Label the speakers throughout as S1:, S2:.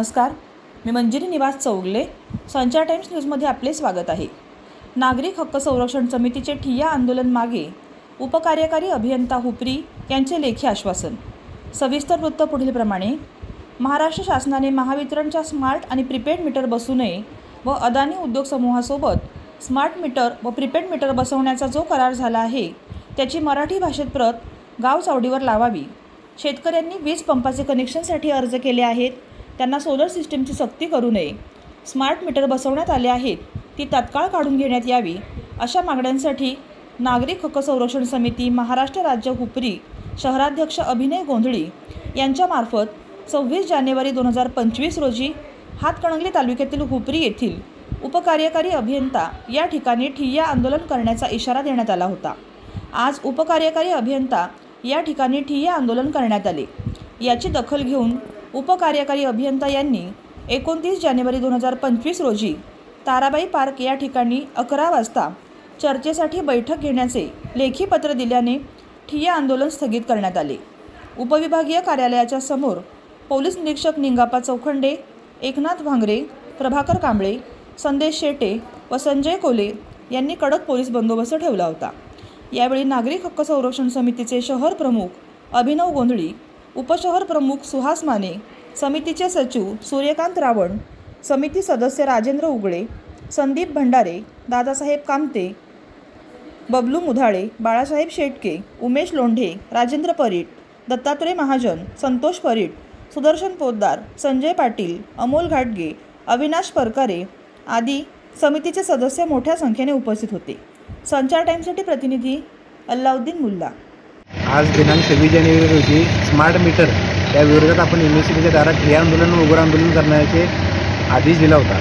S1: नमस्कार, मी मंजिरी निवास चौगले. संचार टाइम्स न्यूजमध्ये आपले स्वागत आहे. नागरिक हक्क संरक्षण समितीचे ठिय्या आंदोलन मागे उपकार्यकारी अभियंता हुपरी यांचे लेखी आश्वासन. सविस्तर वृत्त पुढीलप्रमाणे. महाराष्ट्र शासनाने महावितरणच्या स्मार्ट आणि प्रीपेड मीटर बसू नये व अदानी उद्योग समूहासोबत स्मार्ट मीटर व प्रीपेड मीटर बसवण्याचा जो करार झाला आहे त्याची मराठी भाषेत प्रत गाव चावडीवर लावावी. शेतकऱ्यांनी वीज पंपाचे कनेक्शनसाठी अर्ज केले आहेत, त्यांना सोलर सिस्टीमची सक्ती करू नये. स्मार्ट मीटर बसवण्यात आले आहेत ती तात्काळ काढून घेण्यात यावी. अशा मागण्यांसाठी नागरिक हक्क संरक्षण समिती महाराष्ट्र राज्य हुपरी शहराध्यक्ष अभिनय गोंधळी यांच्यामार्फत 26 जानेवारी 2025 रोजी हातकणंगले तालुक्यातील हुपरी येथील उपकार्यकारी अभियंता या ठिकाणी ठिय्या आंदोलन करण्याचा इशारा देण्यात आला होता. आज उपकार्यकारी अभियंता या ठिकाणी ठिय्या आंदोलन करण्यात आले. याची दखल घेऊन उपकार्यकारी अभियंता यांनी 29 जानेवारी 2025 रोजी ताराबाई पार्क या ठिकाणी 11 वाजता चर्चेसाठी बैठक घेण्याचे लेखी पत्र दिल्याने ठिय्या आंदोलन स्थगित करण्यात आले. उपविभागीय कार्यालयाच्या समोर पोलीस निरीक्षक निंगाप्पा चौखंडे, एकनाथ भांगरे, प्रभाकर कांबळे, संदेश शेटे व संजय कोले यांनी कडक पोलीस बंदोबस्त ठेवला होता. यावेळी नागरिक हक्क संरक्षण समितीचे शहर प्रमुख अभिनव गोंधळी, उपशहर प्रमुख सुहास माने, समितीचे सचिव सूर्यकांत रावण, समिती सदस्य राजेंद्र उगळे, संदीप भंडारे, दादासाहेब कामते, बबलू मुधाळे, बाळासाहेब शेटके, उमेश लोंढे, राजेंद्र परीट, दत्तात्रय महाजन, संतोष परीट, सुदर्शन पोद्दार, संजय पाटील, अमोल घाटगे, अविनाश परकारे आदी समितीचे सदस्य मोठ्या संख्येने उपस्थित होते. संचार टाइम्ससाठी प्रतिनिधी अल्लाउद्दीन मुल्ला.
S2: आज दिनांक 26 जानेवारी रोजी स्मार्ट मीटर या विरोधात आपण MSEBच्या दारात ठिय्या आंदोलन व उग्र आंदोलन करण्याचे आदेश दिला होता.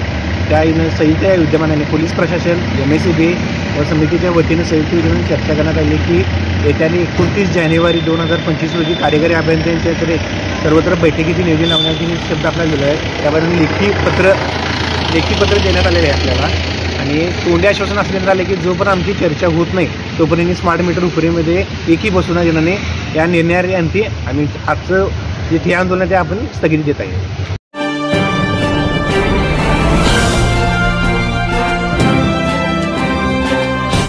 S2: त्या संयुक्त विद्यमानाने पोलीस प्रशासन, MSEB व समितीच्या वतीने संयुक्त विद्यमाने चर्चा करण्यात आली की येत्या 29 जानेवारी 2025 रोजी कार्यकारी अभियंत्यांच्याकडे सर्वत्र बैठकीचे नियोजन लावण्याचे शब्द आपल्याला दिला आहे. त्याबद्दल लेखी पत्र देण्यात आलेले आहे आपल्याला. आणि तोंडी आश्वासन असं झालं की जोपर्यंत आमची चर्चा होत नाही तोपर्यंत स्मार्ट मीटर हुपरीमध्ये एकही बसवण्यात येणार नाही. या निर्णयाअंती आम्ही आजचं जे ठिय्या आंदोलन ते आपण स्थगिती देत आहे.